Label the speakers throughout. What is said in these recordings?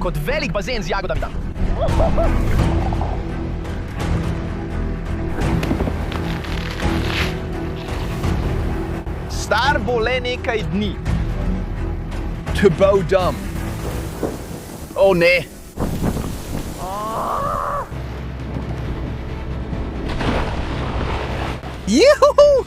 Speaker 1: kot velik bazen z jagodami tam. Star bo le nekaj dni. Tebel dam. O ne. Juhu!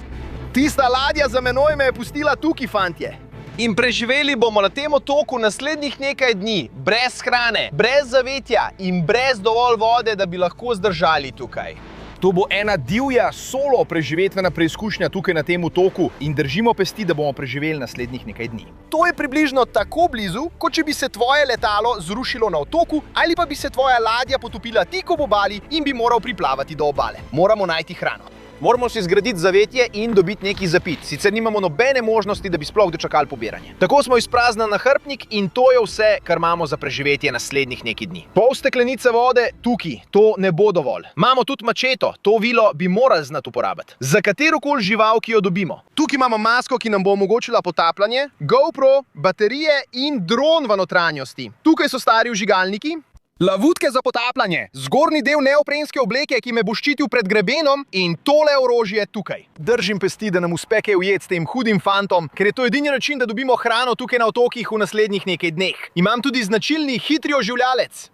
Speaker 1: Tista ladja za menoj me je pustila tukaj, fantje. In preživeli bomo na tem otoku naslednjih nekaj dni, brez hrane, brez zavetja in brez dovolj vode, da bi lahko zdržali tukaj. To bo ena divja solo preživetvena preizkušnja tukaj na tem otoku in držimo pesti, da bomo preživeli naslednjih nekaj dni. To je približno tako blizu, kot če bi se tvoje letalo zrušilo na otoku ali pa bi se tvoja ladja potopila tik ob obali in bi moral priplavati do obale. Moramo najti hrano. Moramo si zgraditi zavetje in dobiti neki zapit, sicer nimamo nobene možnosti, da bi sploh dočakali pobiranje. Tako smo izpraznili nahrbtnik in to je vse, kar imamo za preživetje naslednjih nekaj dni. Pol steklenice vode tukaj, to ne bo dovolj. Imamo tudi mačeto, to vilo bi morali znati uporabiti. Za katerokoli žival, ki jo dobimo. Tukaj imamo masko, ki nam bo omogočila potapljanje, GoPro, baterije in dron v notranjosti. Tukaj so stari vžigalniki. Lavutke za potapljanje, zgornji del neoprenske obleke, ki me bo ščitil pred grebenom in tole orožje tukaj. Držim pesti, da nam uspe kaj ujeti s tem hudim fantom, ker je to edini način, da dobimo hrano tukaj na otokih v naslednjih nekaj dneh. Imam tudi značilni hitri oživljalec.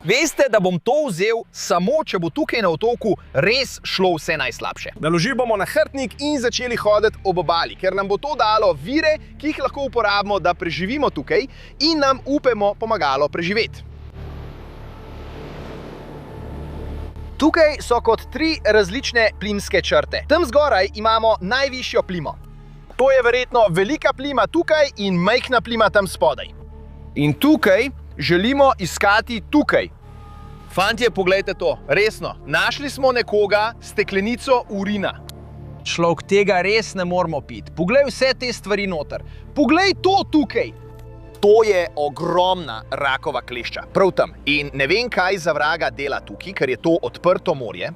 Speaker 1: Veste, da bom to vzel samo, če bo tukaj na otoku res šlo vse najslabše. Naložili bomo nahrbtnik in začeli hoditi ob obali, ker nam bo to dalo vire, ki jih lahko uporabimo, da preživimo tukaj in nam upemo pomagalo preživeti. Tukaj so kot 3 različne plimske črte. Tam zgoraj imamo najvišjo plimo. To je verjetno velika plima tukaj in majhna plima tam spodaj. In tukaj želimo iskati tukaj. Fantje, poglejte to, resno. Našli smo nekoga s steklenico urina. Človek, tega res ne moramo piti. Poglej vse te stvari noter. Poglej to tukaj. To je ogromna rakova klešča, prav tam. In ne vem, kaj za vraga dela tukaj, ker je to odprto morje.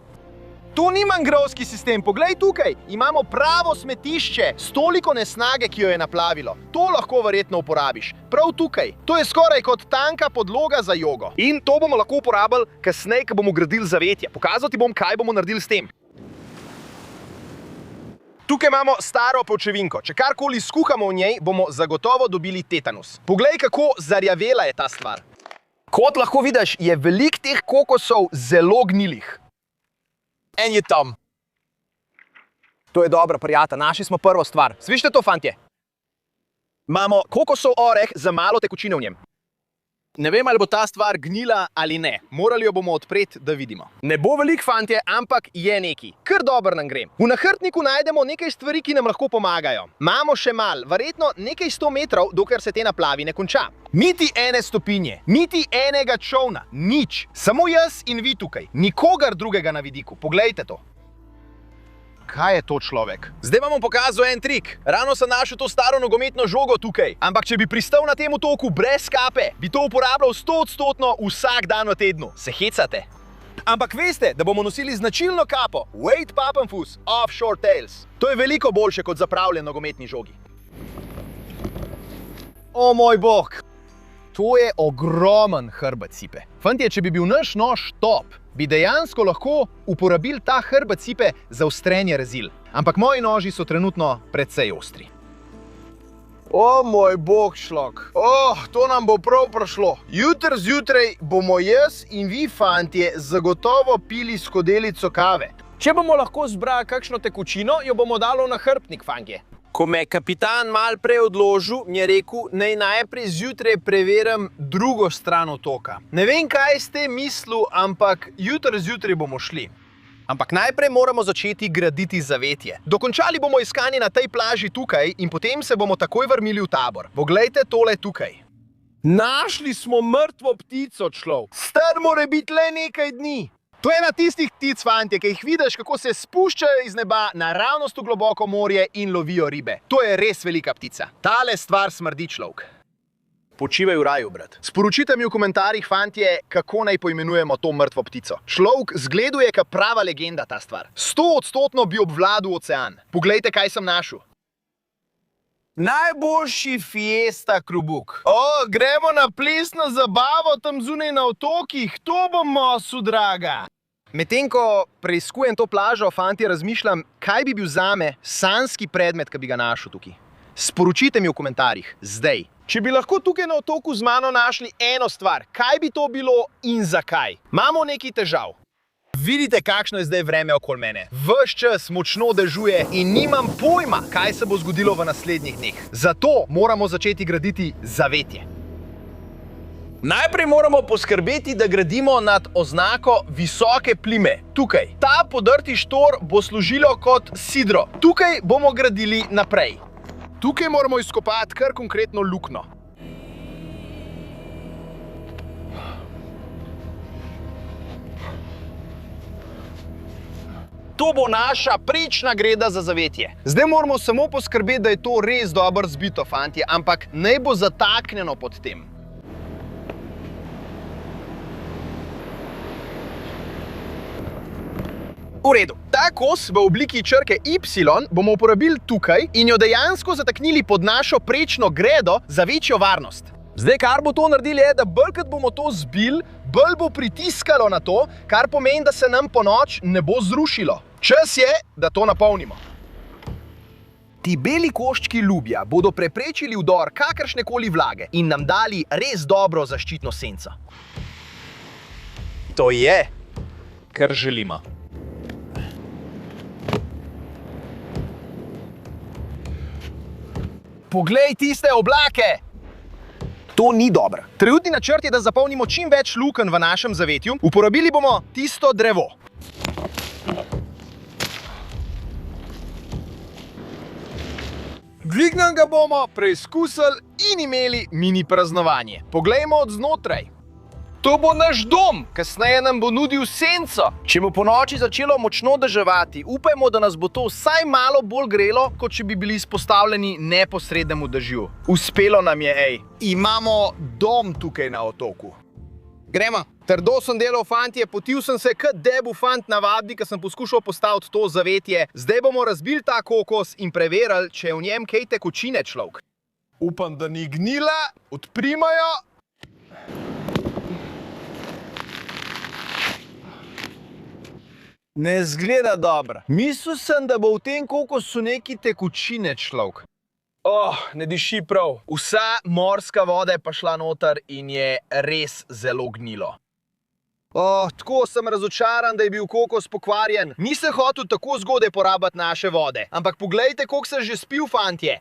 Speaker 1: To ni mangrovski sistem, poglej tukaj, imamo pravo smetišče s toliko nesnage, ki jo je naplavilo. To lahko verjetno uporabiš, prav tukaj. To je skoraj kot tanka podloga za jogo. In to bomo lahko uporabili kasneje, ko bomo gradili zavetje. Pokazal ti bom, kaj bomo naredili s tem. Tukaj imamo staro pločevinko. Če karkoli skuhamo v njej, bomo zagotovo dobili tetanus. Poglej, kako zarjavela je ta stvar. Kot lahko vidiš, je veliko teh kokosov zelo gnilih. En je tam. To je dobro, prijatelj. Našli smo prvo stvar. Slišite to, fantje? Imamo kokosov oreh za malo tekočine v njem. Ne vem, ali bo ta stvar gnila ali ne. Morali jo bomo odpreti, da vidimo. Ne bo veliko, fantje, ampak je neki. Kar dobro nam gre. V nahrbtniku najdemo nekaj stvari, ki nam lahko pomagajo. Imamo še malo, verjetno nekaj 100 metrov, dokler se te naplavi ne konča. Niti ene stopinje, niti enega čovna, nič. Samo jaz in vi tukaj. Nikogar drugega na vidiku. Poglejte to. Kaj je to, človek? Zdaj vam bom pokazal en trik. Ravno sem našel to staro nogometno žogo tukaj. Ampak če bi pristal na tem otoku brez kape, bi to uporabljal 100% vsak dan v tednu. Se hecate? Ampak veste, da bomo nosili značilno kapo Wade Papenfuss Offshore Tales. To je veliko boljše kot zapravljen nogometni žogi. O moj bog! To je ogromen hrbet cipe. Fantje, če bi bil naš nož top, bi dejansko lahko uporabili ta hrbet cipe za ostrenje rezil. Ampak moji noži so trenutno precej ostri. O moj bog, šlok. To nam bo prav prišlo. Jutri zjutraj bomo jaz in vi, fantje, zagotovo pili skodelico kave. Če bomo lahko zbrali kakšno tekočino, jo bomo dali v nahrbtnik, fantje. Ko me je kapitan malo prej odložil, mi je rekel, naj najprej zjutraj preverim drugo stran otoka. Ne vem, kaj ste mislili, ampak jutri zjutraj bomo šli. Ampak najprej moramo začeti graditi zavetje. Dokončali bomo iskanje na tej plaži tukaj in potem se bomo takoj vrnili v tabor. Poglejte tole tukaj. Našli smo mrtvo ptico, človek. Star mora biti le nekaj dni. To je ena tistih ptic, fantje, ki jih vidiš, kako se spuščajo iz neba naravnost v globoko morje in lovijo ribe. To je res velika ptica. Tale stvar smrdi, človek. Počivaj v raju, brat. Sporočite mi v komentarjih, fantje, kako naj poimenujemo to mrtvo ptico. Človek zgleduje kot prava legenda ta stvar. 100% bi obvladal ocean. Poglejte, kaj sem našel. Najboljši fiesta klobuk. Gremo na plesno zabavo tam zunaj na otokih, to bo mosu, draga. Medtem ko preiskujem to plažo, fantje, razmišljam, kaj bi bil zame sanjski predmet, ki bi ga našel tukaj. Sporočite mi v komentarjih, zdaj. Če bi lahko tukaj na otoku z mano našli eno stvar, kaj bi to bilo in zakaj? Imamo nekaj težav. Vidite, kakšno je zdaj vreme okoli mene. Ves čas močno dežuje in nimam pojma, kaj se bo zgodilo v naslednjih dneh. Zato moramo začeti graditi zavetje. Najprej moramo poskrbeti, da gradimo nad oznako visoke plime. Tukaj. Ta podrti štor bo služilo kot sidro. Tukaj bomo gradili naprej. Tukaj moramo izkopati kar konkretno luknjo. To bo naša prečna greda za zavetje. Zdaj moramo samo poskrbeti, da je to res dobro zbito, fantje, ampak naj bo zataknjeno pod tem. V redu. Ta kos v obliki črke Y bomo uporabili tukaj in jo dejansko zataknili pod našo prečno gredo za večjo varnost. Zdaj, kar bo to naredili, je, da bolj kot bomo to zbili, bolj bo pritiskalo na to, kar pomeni, da se nam ponoči ne bo zrušilo. Čas je, da to napolnimo. Ti beli koščki lubja bodo preprečili vdor kakršnekoli vlage in nam dali res dobro zaščitno senco. To je, kar želimo. Poglej tiste oblake! To ni dobro. Trenutni načrt je, da zapolnimo čim več lukenj v našem zavetju. Uporabili bomo tisto drevo. Dvignem ga bomo, preizkusili in imeli mini praznovanje. Poglejmo od znotraj. To bo naš dom, kasneje nam bo nudil senco. Če bo ponoči začelo močno deževati, upajmo, da nas bo to vsaj malo bolj grelo, kot če bi bili izpostavljeni neposrednemu dežju. Uspelo nam je, ej. Imamo dom tukaj na otoku. Gremo. Trdo sem delal, fantje, potil sem se kot debu fant na vadbi, ko sem poskušal postaviti to zavetje. Zdaj bomo razbili ta kokos in preverili, če je v njem kaj tekočine, človek. Upam, da ni gnila. Odprimo jo. Ne zgleda dobro. Mislil sem, da bo v tem kokosu neki tekočine, človek. Ne diši prav. Vsa morska voda je pa šla noter in je res zelo gnilo. Tako sem razočaran, da je bil kokos pokvarjen. Nisem hotel tako zgodaj porabiti naše vode. Ampak poglejte, koliko sem že spil, fantje.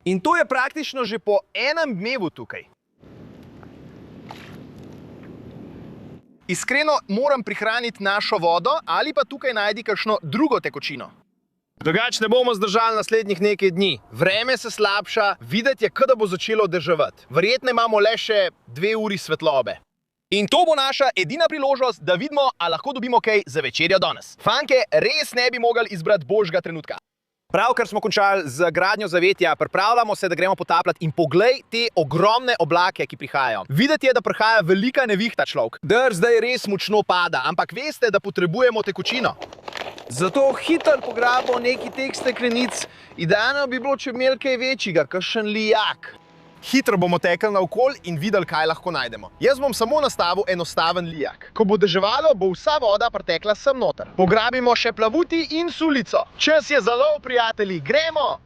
Speaker 1: In to je praktično že po enem dnevu tukaj. Iskreno moram prihraniti našo vodo ali pa tukaj najdi kakšno drugo tekočino. Drugače ne bomo zdržali naslednjih nekaj dni. Vreme se slabša, videti je, da bo začelo deževati. Verjetno imamo le še 2 uri svetlobe. In to bo naša edina priložnost, da vidimo, ali lahko dobimo kaj za večerjo danes. Fanke, res ne bi mogli izbrati božjega trenutka. Pravkar smo končali z gradnjo zavetja, pripravljamo se, da gremo potapljati in poglej te ogromne oblake, ki prihajajo. Videti je, da prihaja velika nevihta, človek. Dež zdaj res močno pada, ampak veste, da potrebujemo tekočino. Zato hitro pograbimo nekaj teh steklenic. Idealno bi bilo, če bi imeli kaj večjega, kakšen lijak. Hitro bomo tekli naokoli in videli, kaj lahko najdemo. Jaz bom samo nastavil enostaven lijak. Ko bo deževalo, bo vsa voda pritekla sem noter. Pograbimo še plavuti in sulico. Čas je za lov, prijatelji, gremo!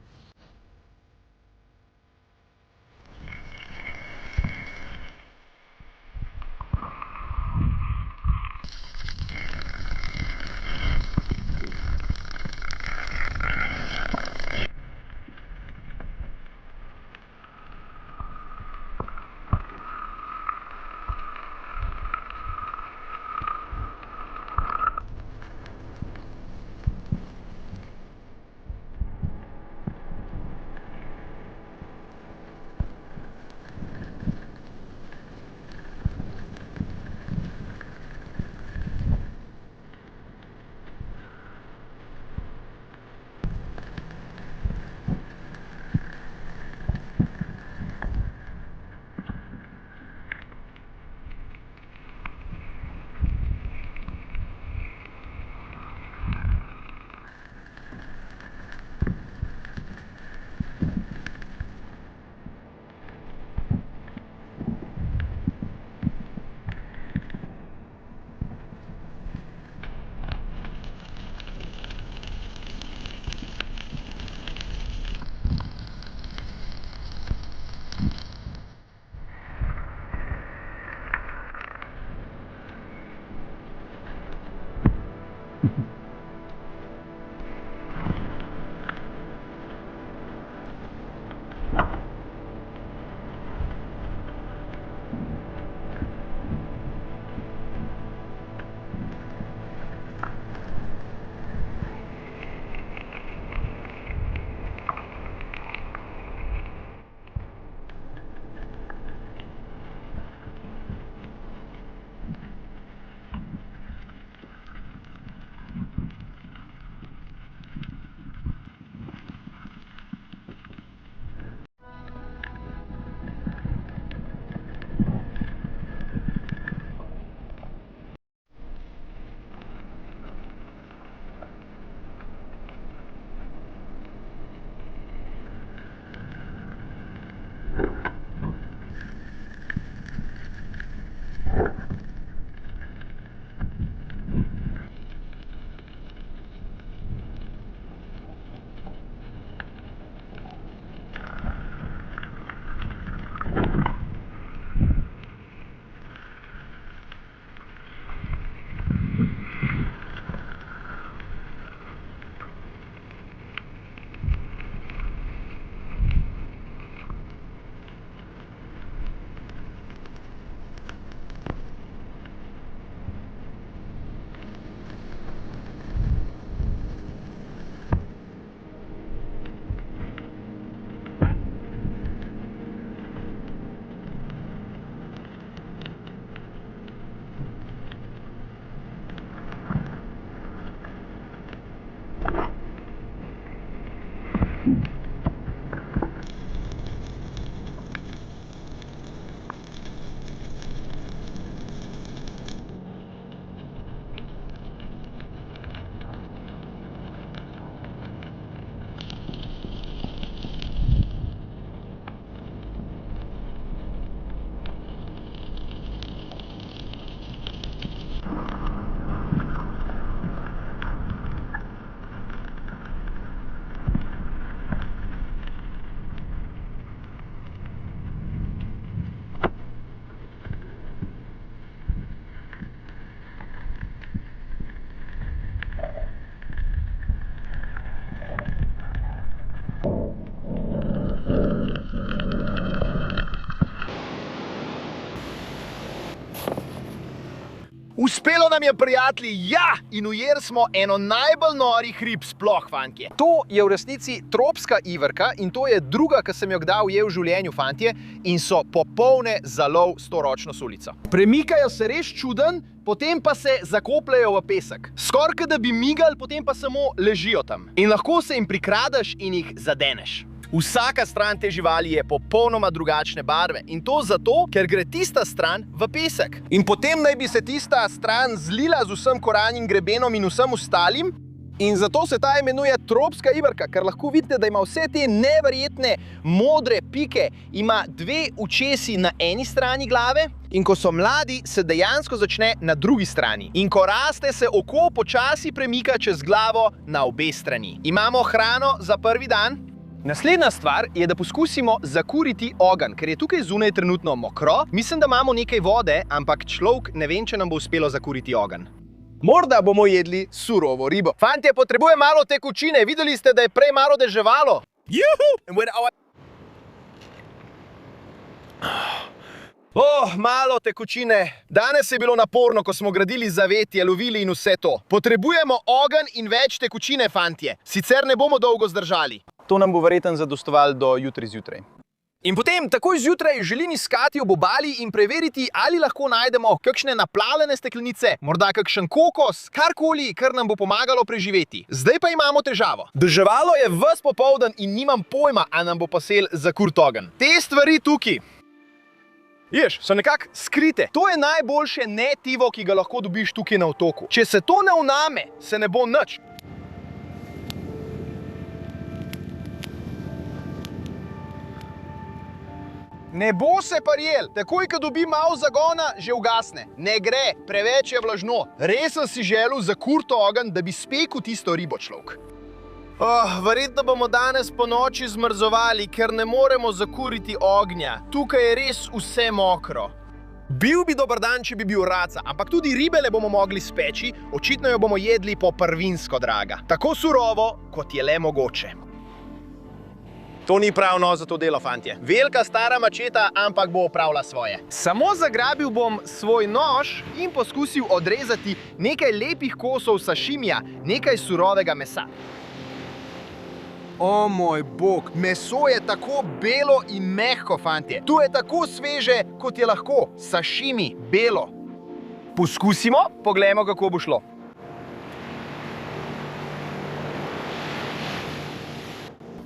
Speaker 1: Uspelo nam je, prijatelji, ja! In ujeli smo eno najbolj norih rib sploh, fantje. To je v resnici tropska iverka in to je druga, ki sem jo kdaj ujel v življenju, fantje, in so popolne za lov s to ročno sulico. Premikajo se res čuden, potem pa se zakopljajo v pesek. Skoraj da bi migali, potem pa samo ležijo tam. In lahko se jim prikradeš in jih zadeneš. Vsaka stran te živali je popolnoma drugačne barve in to zato, ker gre tista stran v pesek. In potem naj bi se tista stran zlila z vsem koranjim grebenom in vsem ostalim in zato se ta imenuje tropska iverka, ker lahko vidite, da ima vse te neverjetne modre pike, ima dve očesi na eni strani glave in ko so mladi, se dejansko začne na drugi strani. In ko raste, se oko počasi premika čez glavo na obe strani. Imamo hrano za prvi dan. Naslednja stvar je, da poskusimo zakuriti ogenj, ker je tukaj zunaj trenutno mokro. Mislim, da imamo nekaj vode, ampak človek ne vem, če nam bo uspelo zakuriti ogenj. Morda bomo jedli surovo ribo. Fantje, potrebujem malo tekočine. Videli ste, da je prej malo deževalo? Juhu! Malo tekočine. Danes je bilo naporno, ko smo gradili zavetje, lovili in vse to. Potrebujemo ogenj in več tekočine, fantje. Sicer ne bomo dolgo zdržali. To nam bo verjetno zadostovalo do jutri zjutraj. In potem takoj zjutraj želim iskati ob obali in preveriti, ali lahko najdemo kakšne naplavljene steklenice, morda kakšen kokos, karkoli, kar nam bo pomagalo preživeti. Zdaj pa imamo težavo. Deževalo je ves popoldan in nimam pojma, a nam bo pasel zakurt ogenj. Te stvari tukaj, ješ, so nekako skrite. To je najboljše netivo, ki ga lahko dobiš tukaj na otoku. Če se to ne vname, se ne bo nič. Ne bo se prijel. Takoj, ko dobi malo zagona, že ugasne. Ne gre, preveč je vlažno. Res sem si želel zakurt ogenj, da bi spekel tisto ribo, človek. Verjetno bomo danes po noči zmrzovali, ker ne moremo zakuriti ognja. Tukaj je res vse mokro. Bil bi dober dan, če bi bil raca, ampak tudi ribe ne bomo mogli speči, očitno jo bomo jedli po prvinsko, draga. Tako surovo, kot je le mogoče. To ni pravno za to delo, fantje. Velika stara mačeta, ampak bo opravila svoje. Samo zagrabil bom svoj nož in poskusil odrezati nekaj lepih kosov sašimija, nekaj surovega mesa. O moj bog, meso je tako belo in mehko, fantje. Tu je tako sveže, kot je lahko. Sašimi, belo. Poskusimo, poglejmo, kako bo šlo.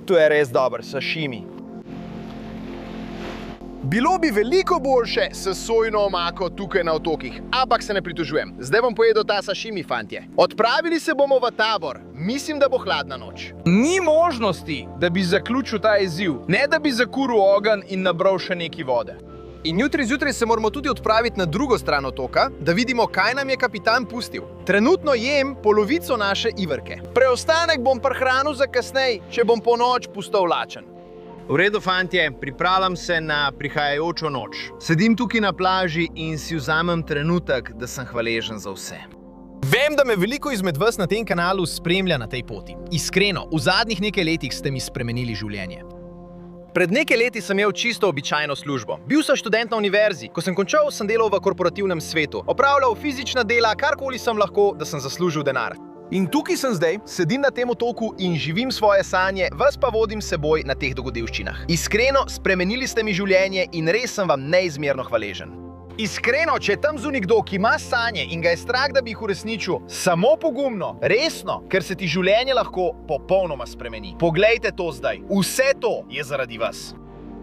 Speaker 1: To je res dober, sašimi. Bilo bi veliko boljše s sojino omako tukaj na otokih, ampak se ne pritožujem. Zdaj bom pojedel ta sašimi, fantje. Odpravili se bomo v tabor. Mislim, da bo hladna noč. Ni možnosti, da bi zaključil ta izziv, ne da bi zakuril ogenj in nabral še nekaj vode. In jutri zjutraj se moramo tudi odpraviti na drugo stran otoka, da vidimo, kaj nam je kapitan pustil. Trenutno jem polovico naše iverke. Preostanek bom prihranil za kasnej, če bom po noč pustil lačen. V redu, fantje, pripravljam se na prihajajočo noč. Sedim tukaj na plaži in si vzamem trenutek, da sem hvaležen za vse. Vem, da me veliko izmed vas na tem kanalu spremlja na tej poti. Iskreno, v zadnjih nekaj letih ste mi spremenili življenje. Pred nekaj leti sem imel čisto običajno službo. Bil sem študent na univerzi. Ko sem končal, sem delal v korporativnem svetu. Opravljal fizična dela, karkoli sem lahko, da sem zaslužil denar. In tukaj sem zdaj, sedim na tem otoku in živim svoje sanje, vas pa vodim s seboj na teh dogodivščinah. Iskreno, spremenili ste mi življenje in res sem vam neizmerno hvaležen. Iskreno, če je tam zunaj kdo, ki ima sanje in ga je strah, da bi jih uresničil, samo pogumno, resno, ker se ti življenje lahko popolnoma spremeni. Poglejte to zdaj. Vse to je zaradi vas.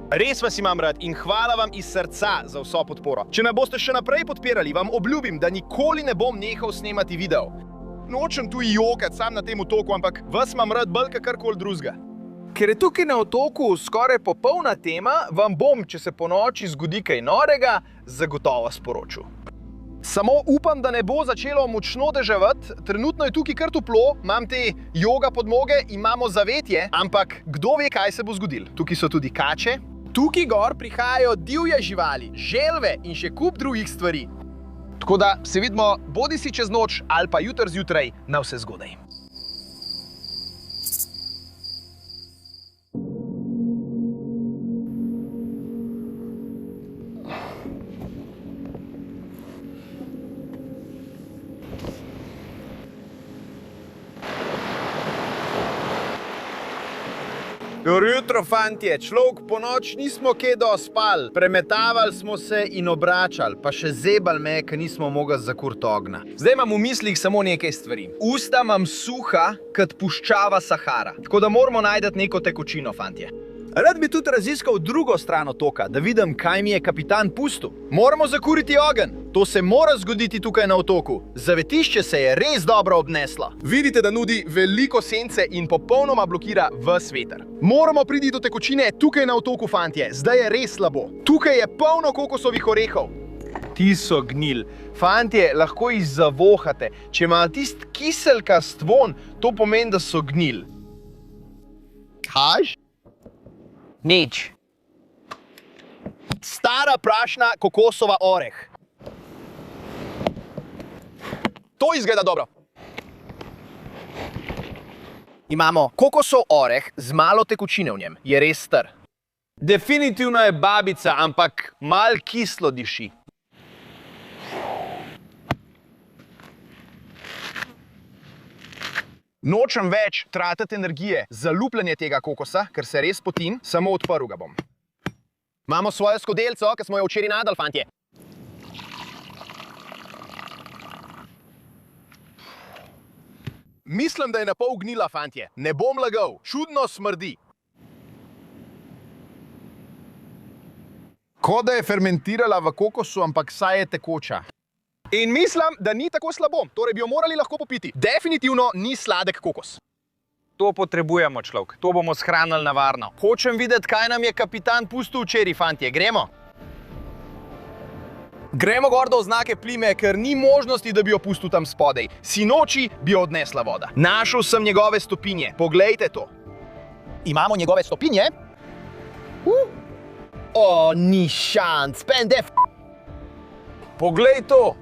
Speaker 1: Res vas imam rad in hvala vam iz srca za vso podporo. Če me boste še naprej podpirali, vam obljubim, da nikoli ne bom nehal snemati video. Nočem tu jokati sam na tem otoku, ampak vas imam rad bolj kakorkoli drugega. Ker je tukaj na otoku skoraj popolna tema, vam bom, če se po noči zgodi kaj norega, zagotovo sporočil. Samo upam, da ne bo začelo močno deževati. Trenutno je tukaj kar toplo, imam te joga podmoge, imamo zavetje, ampak kdo ve, kaj se bo zgodilo. Tukaj so tudi kače. Tukaj gor prihajajo divje živali, želve in še kup drugih stvari. Tako da se vidimo bodisi čez noč ali pa jutri zjutraj na vse zgodaj.
Speaker 2: Dobro jutro, fantje. Človek po noč nismo kaj dospali. Premetavali smo se in obračali, pa še zebal me, ker nismo mogli zakuriti ognja.
Speaker 1: Zdaj imam v mislih samo nekaj stvari. Usta imam suha, kot puščava Sahara. Tako da moramo najti neko tekočino, fantje.
Speaker 2: Rad bi tudi raziskal drugo stran otoka, da vidim, kaj mi je kapitan pustil.
Speaker 1: Moramo zakuriti ogenj. To se mora zgoditi tukaj na otoku. Zavetišče se je res dobro obneslo. Vidite, da nudi veliko sence in popolnoma blokira ves veter. Moramo priti do tekočine tukaj na otoku, fantje. Zdaj je res slabo. Tukaj je polno kokosovih orehov. Ti so gnil. Fantje, lahko jih zavohate. Če ima tist kiselkast vonj, to pomeni, da so gnil. Kaj? Nič. Stara prašna kokosova oreh. To izgleda dobro. Imamo kokosov oreh z malo tekočine v njem. Je res star. Definitivno je babica, ampak mal kislo diši. Nočem več tratiti energije za lupljenje tega kokosa, ker se res potim, samo odprl ga bom. Imamo svojo skodelco, ki smo jo včeraj nadali, fantje. Mislim, da je napol gnila, fantje. Ne bom lagal, čudno smrdi.
Speaker 2: Ko da je fermentirala v kokosu, ampak saj je tekoča.
Speaker 1: In mislim, da ni tako slabo, torej bi jo morali lahko popiti. Definitivno ni sladek kokos. To potrebujemo, človek. To bomo shranili na varno. Hočem videti, kaj nam je kapitan pustil včeraj, fantje. Gremo? Gremo gor do oznake plime, ker ni možnosti, da bi jo pustil tam spodaj. Sinoči bi jo odnesla voda. Našel sem njegove stopinje. Poglejte to. Imamo njegove stopinje? Ni šanc. Pendef. Poglej to.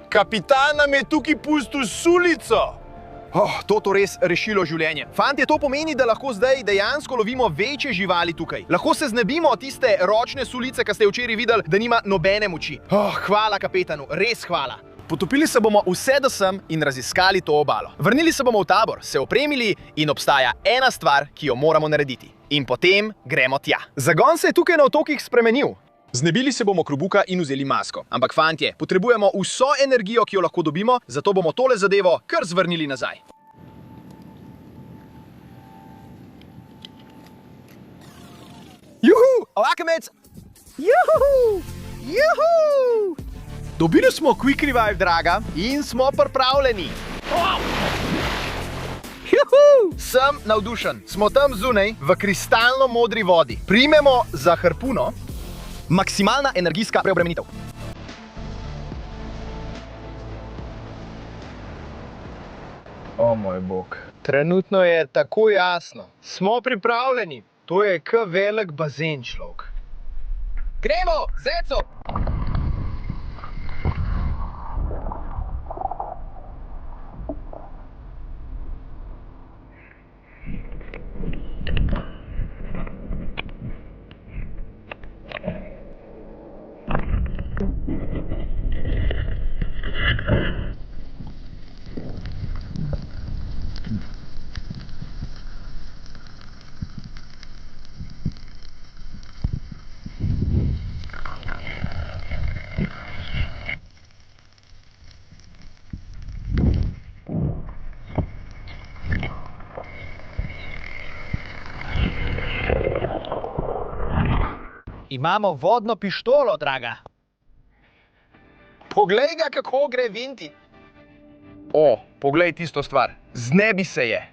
Speaker 1: Kapitan nam je tukaj pustil sulico. To res rešilo življenje. Fantje, to pomeni, da lahko zdaj dejansko lovimo večje živali tukaj. Lahko se znebimo tiste ročne sulice, ki ste včeraj videli, da nima nobene moči. Hvala kapetanu, res hvala. Potopili se bomo vse do sem in raziskali to obalo. Vrnili se bomo v tabor, se opremili in obstaja ena stvar, ki jo moramo narediti. In potem gremo tja. Zagon se je tukaj na otokih spremenil. Znebili se bomo klobuka in vzeli masko. Ampak fantje, potrebujemo vso energijo, ki jo lahko dobimo, zato bomo tole zadevo kar zvrnili nazaj. Juhu! Ovakemec! Juhu! Juhu! Dobili smo Quick Revive, draga, in smo pripravljeni. Juhu! Sem navdušen. Smo tam zunaj v kristalno modri vodi. Primemo za harpuno. Maksimalna energijska preobremenitev. O moj bog. Trenutno je tako jasno. Smo pripravljeni. To je kot velik bazen, človek. Gremo, zeco! Imamo vodno pištolo, draga. Poglej ga, kako gre vinti. Poglej tisto stvar. Znebi se je.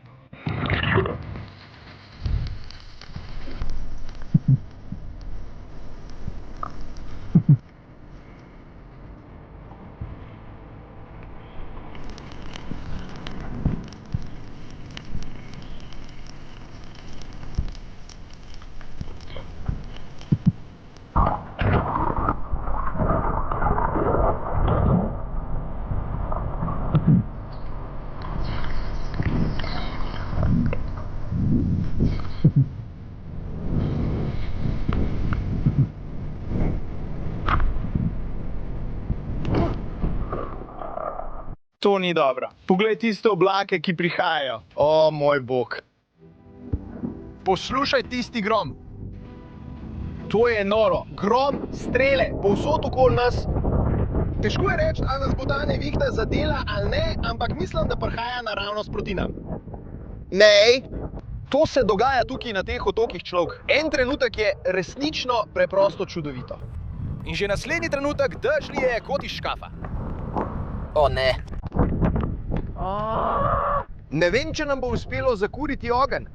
Speaker 1: To ni dobro. Poglej tiste oblake, ki prihajajo. O moj bog. Poslušaj tisti grom. To je noro. Grom, strele, povsod okoli nas. Težko je reči, ali nas bo ta nevihta zadela ali ne, ampak mislim, da prihaja naravnost proti nam. Nej. To se dogaja tukaj na teh otokih, človek. En trenutek je resnično preprosto čudovito. In že naslednji trenutek dež lije kot iz škafa. O ne. Ne vem, če nam bo uspelo zakuriti ogenj.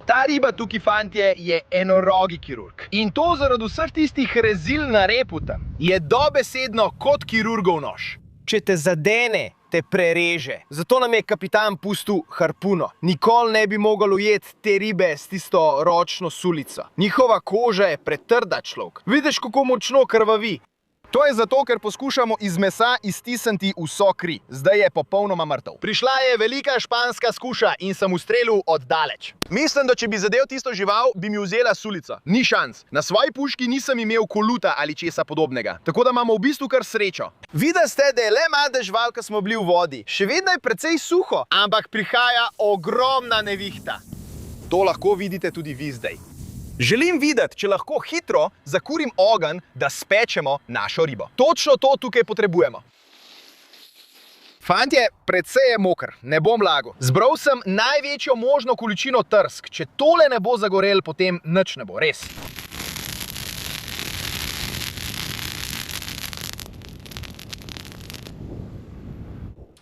Speaker 1: Ta riba tukaj, fantje, je enorogi kirurg. In to zaradi vseh tistih rezil na repu tam. Je dobesedno kot kirurgov nož. Če te zadene, te prereže. Zato nam je kapitan pustil harpuno. Nikoli ne bi mogel ujeti te ribe s tisto ročno sulico. Njihova koža je pretrda, človek. Vidiš, kako močno krvavi. To je zato, ker poskušamo iz mesa iztisniti vso kri. Zdaj je popolnoma mrtev. Prišla je velika španska skuša in sem ustrelil od daleč. Mislim, da če bi zadel tisto žival, bi mi vzela sulico. Ni šans. Na svoji puški nisem imel koluta ali česa podobnega. Tako da imamo v bistvu kar srečo. Videli ste, da je le malo dežval, ko smo bili v vodi. Še vedno je precej suho, ampak prihaja ogromna nevihta. To lahko vidite tudi vi zdaj. Želim videti, če lahko hitro zakurim ogenj, da spečemo našo ribo. Točno to tukaj potrebujemo. Fantje, precej je moker, ne bom lagal. Zbral sem največjo možno količino trsk. Če tole ne bo zagorel, potem nič ne bo, res.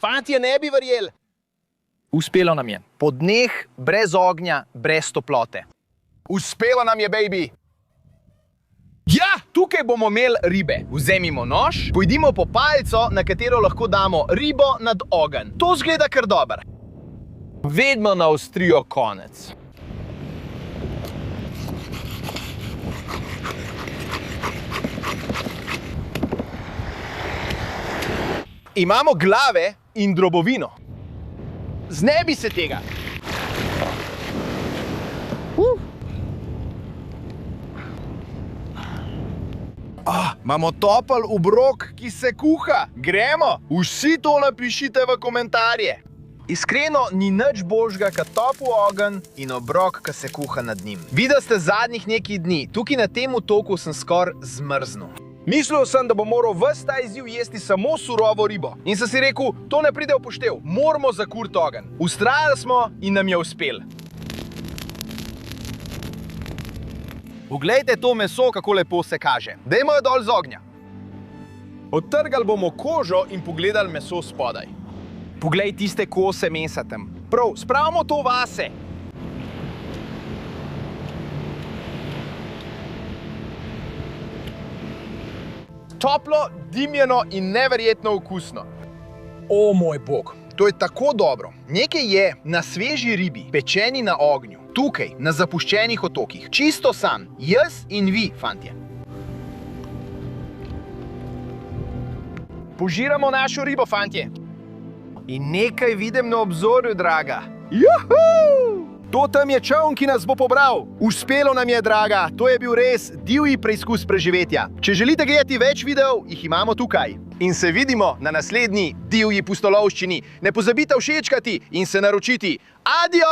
Speaker 1: Fantje, ne bi verjeli. Uspelo nam je. Po dneh, brez ognja, brez toplote. Uspelo nam je, baby! Ja, tukaj bomo imeli ribe. Vzemimo nož, pojdimo po palico, na katero lahko damo ribo nad ogenj. To zgleda kar dobro. Vedno naostrijo konec. Imamo glave in drobovino. Znebi se tega. Imamo topel obrok, ki se kuha. Gremo? Vsi to napišite v komentarje. Iskreno, ni nič božga, kot topel ogenj in obrok, ki se kuha nad njim. Videli ste zadnjih nekaj dni. Tukaj na tem otoku sem skoraj zmrznil. Mislil sem, da bom moral ves ta izziv jesti samo surovo ribo. In sem si rekel, to ne pride v poštev. Moramo zakuriti ogenj. Vztrajali smo in nam je uspelo. Poglejte to meso, kako lepo se kaže. Dajmo jo dol z ognja. Odtrgali bomo kožo in pogledali meso spodaj. Poglej tiste kose mesa tam. Prav, spravimo to vase. Toplo, dimljeno in neverjetno okusno. O moj bog, to je tako dobro. Nekaj je na sveži ribi, pečeni na ognju, tukaj, na zapuščenih otokih. Čisto sam, jaz in vi, fantje. Požiramo našo ribo, fantje. In nekaj vidim na obzorju, draga. Juhu! To tam je čovn, ki nas bo pobral. Uspelo nam je, draga. To je bil res divji preizkus preživetja. Če želite gledati več videov, jih imamo tukaj. In se vidimo na naslednji divji pustolovščini. Ne pozabite všečkati in se naročiti. Adio!